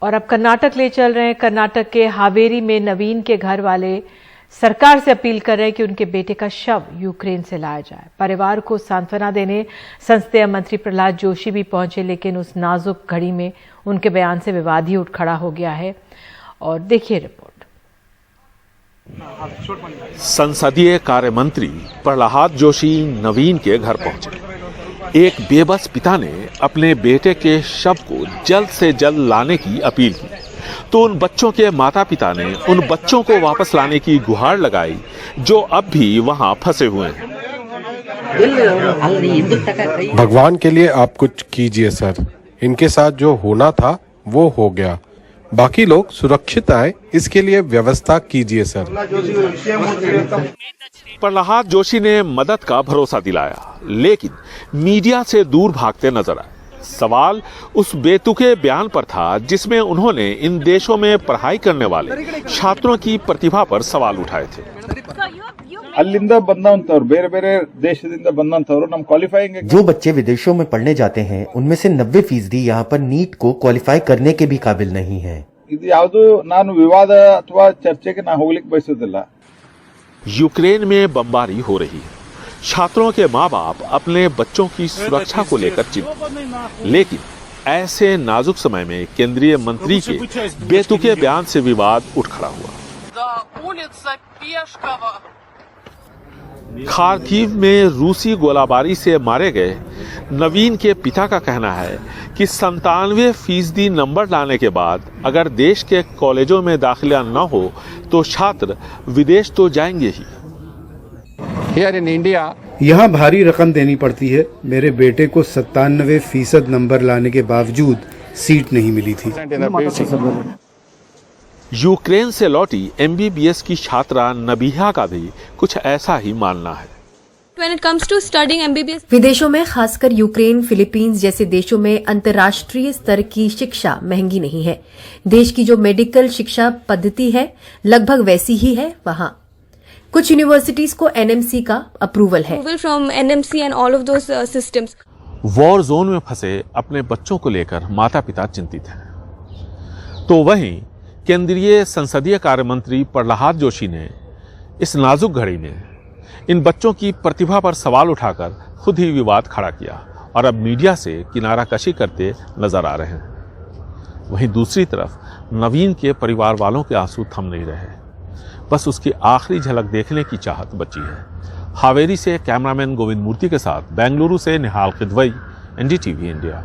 और अब कर्नाटक ले चल रहे हैं। कर्नाटक के हावेरी में नवीन के घर वाले सरकार से अपील कर रहे हैं कि उनके बेटे का शव यूक्रेन से लाया जाए। परिवार को सांत्वना देने संसदीय मंत्री प्रहलाद जोशी भी पहुंचे, लेकिन उस नाजुक घड़ी में उनके बयान से विवाद ही उठ खड़ा हो गया है। और देखिए रिपोर्ट। संसदीय कार्य मंत्री प्रहलाद जोशी नवीन के घर पहुंचे। एक बेबस पिता ने अपने बेटे के शव को जल्द से जल्द लाने की अपील की, तो उन बच्चों के माता पिता ने उन बच्चों को वापस लाने की गुहार लगाई जो अब भी वहां फंसे हुए हैं। भगवान के लिए आप कुछ कीजिए सर, इनके साथ जो होना था वो हो गया, बाकी लोग सुरक्षित आए इसके लिए व्यवस्था कीजिए सर। प्रहलाद जोशी ने मदद का भरोसा दिलाया, लेकिन मीडिया से दूर भागते नजर आए। सवाल उस बेतुके बयान पर था जिसमें उन्होंने इन देशों में पढ़ाई करने वाले छात्रों की प्रतिभा पर सवाल उठाए थे। अल्लिंदा बंदंतವರು ಬೇರೆ ಬೇರೆ ದೇಶದಿಂದ ಬಂದಂತವರು ನಮ್ಮ ಕ್ವಾಲಿಫೈಯಿಂಗ್ जो बच्चे विदेशों में पढ़ने जाते हैं उनमें से 90% यहाँ पर नीट को क्वालिफाई करने के भी काबिल नहीं है। ಇದು ಯಾವುದು ನಾನು ವಿವಾದ ಅಥವಾ ಚರ್ಚೆಗೆ ನಾನು ಹೋಗ್ಲಿಕ್ಕೆ ಬಯಸೋದಿಲ್ಲ। यूक्रेन में बमबारी हो रही है। छात्रों के माँ बाप अपने बच्चों की सुरक्षा को लेकर चिंतित, लेकिन ऐसे नाजुक समय में केंद्रीय मंत्री के बेतुके बयान से विवाद उठ खड़ा हुआ। खार्किव में रूसी गोलाबारी से मारे गए नवीन के पिता का कहना है कि 97% नंबर लाने के बाद अगर देश के कॉलेजों में दाखिला न हो तो छात्र विदेश तो जाएंगे ही। Here in India, यहाँ भारी रकम देनी पड़ती है। मेरे बेटे को 97% नंबर लाने के बावजूद सीट नहीं मिली थी। यूक्रेन से लौटी MBBS की छात्रा नबीहा का भी कुछ ऐसा ही मानना है। When it comes to studying MBBS, विदेशों में खासकर यूक्रेन, फिलीपींस जैसे देशों में अंतर्राष्ट्रीय स्तर की शिक्षा महंगी नहीं है। देश की जो मेडिकल शिक्षा पद्धति है लगभग वैसी ही है। वहाँ कुछ यूनिवर्सिटीज को NMC का अप्रूवल है। from NMC and all of those systems. War zone में फंसे अपने बच्चों को लेकर माता पिता चिंतित हैं। तो वहीं केंद्रीय संसदीय कार्य मंत्री प्रहलाद जोशी ने इस नाजुक घड़ी में इन बच्चों की प्रतिभा पर सवाल उठाकर खुद ही विवाद खड़ा किया और अब मीडिया से किनारा कशी करते नजर आ रहे हैं। वहीं दूसरी तरफ नवीन के परिवार वालों के आंसू थम नहीं रहे, बस उसकी आखिरी झलक देखने की चाहत बची है। हावेरी से कैमरामैन गोविंद मूर्ति के साथ बेंगलुरु से निहाल खिदवई, NDTV इंडिया।